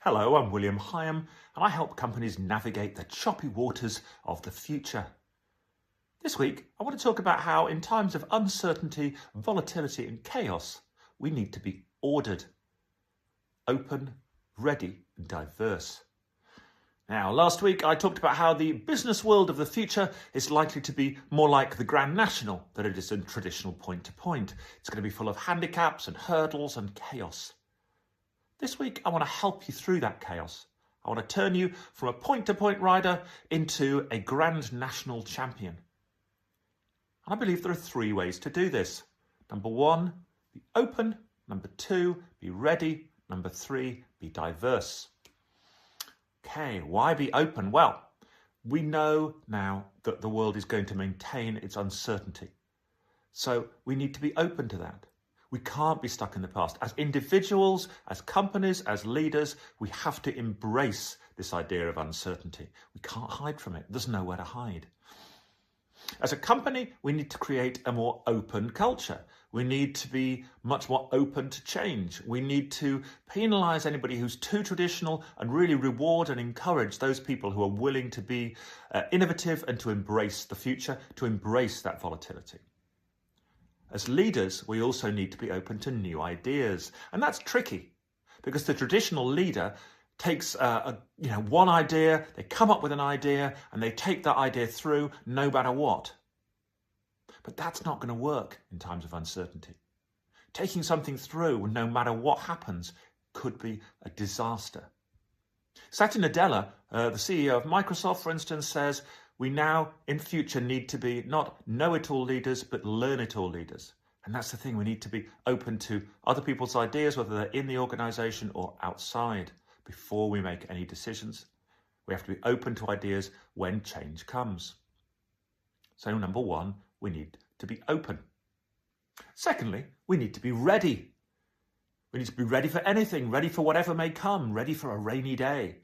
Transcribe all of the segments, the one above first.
Hello, I'm William Hyam, and I help companies navigate the choppy waters of the future. This week, I want to talk about how in times of uncertainty, volatility and chaos, we need to be ordered, open, ready and diverse. Now, last week I talked about how the business world of the future is likely to be more like the Grand National than it is a traditional point-to-point. It's going to be full of handicaps and hurdles and chaos. This week, I want to help you through that chaos. I want to turn you from a point-to-point rider into a Grand National champion. And I believe there are three ways to do this. Number one, be open. Number two, be ready. Number three, be diverse. Okay, why be open? Well, we know now that the world is going to maintain its uncertainty. So we need to be open to that. We can't be stuck in the past. As individuals, as companies, as leaders, we have to embrace this idea of uncertainty. We can't hide from it. There's nowhere to hide. As a company, we need to create a more open culture. We need to be much more open to change. We need to penalise anybody who's too traditional and really reward and encourage those people who are willing to be innovative and to embrace the future, to embrace that volatility. As leaders, we also need to be open to new ideas. And that's tricky because the traditional leader takes one idea, they come up with an idea and they take that idea through no matter what. But that's not going to work in times of uncertainty. Taking something through no matter what happens could be a disaster. Satya Nadella, the CEO of Microsoft, for instance, says, we now, in future, need to be not know-it-all leaders, but learn-it-all leaders. And that's the thing, we need to be open to other people's ideas, whether they're in the organisation or outside, before we make any decisions. We have to be open to ideas when change comes. So number one, we need to be open. Secondly, we need to be ready. We need to be ready for anything, ready for whatever may come, ready for a rainy day.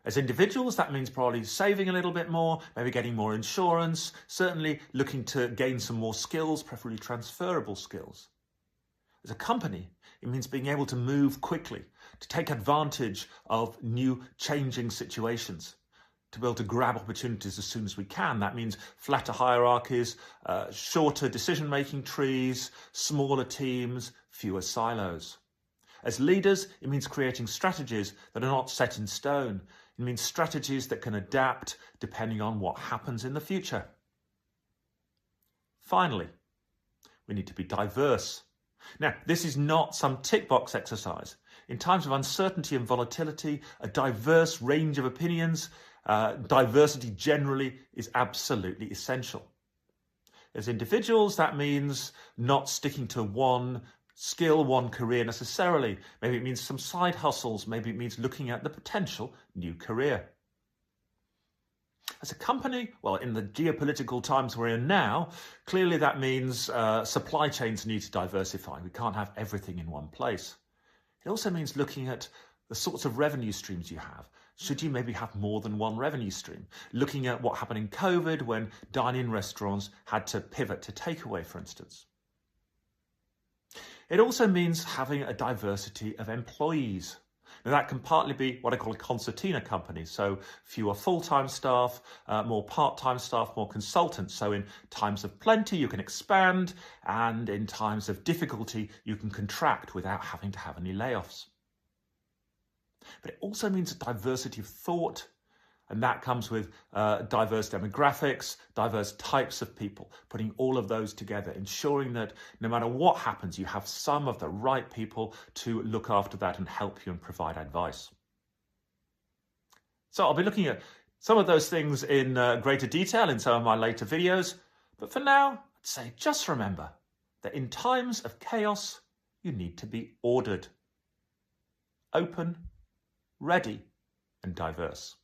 As individuals, that means probably saving a little bit more, maybe getting more insurance, certainly looking to gain some more skills, preferably transferable skills. As a company, it means being able to move quickly, to take advantage of new changing situations, to be able to grab opportunities as soon as we can. That means flatter hierarchies, shorter decision-making trees, smaller teams, fewer silos. As leaders, it means creating strategies that are not set in stone. It means strategies that can adapt depending on what happens in the future. Finally, we need to be diverse. Now, this is not some tick box exercise. In times of uncertainty and volatility, a diverse range of opinions, diversity generally is absolutely essential. As individuals, that means not sticking to one skill, one career necessarily. Maybe it means some side hustles. Maybe it means looking at the potential new career. As a company, well, in the geopolitical times we're in now, clearly that means supply chains need to diversify. We can't have everything in one place. It also means looking at the sorts of revenue streams you have. Should you maybe have more than one revenue stream? Looking at what happened in COVID when dine-in restaurants had to pivot to takeaway, for instance. It also means having a diversity of employees. Now that can partly be what I call a concertina company, so fewer full-time staff, more part-time staff, more consultants. So in times of plenty, you can expand, and in times of difficulty, you can contract without having to have any layoffs. But it also means a diversity of thought, and that comes with diverse demographics, diverse types of people, putting all of those together, ensuring that no matter what happens, you have some of the right people to look after that and help you and provide advice. So I'll be looking at some of those things in greater detail in some of my later videos. But for now, I'd say just remember that in times of chaos, you need to be ordered, open, ready, and diverse.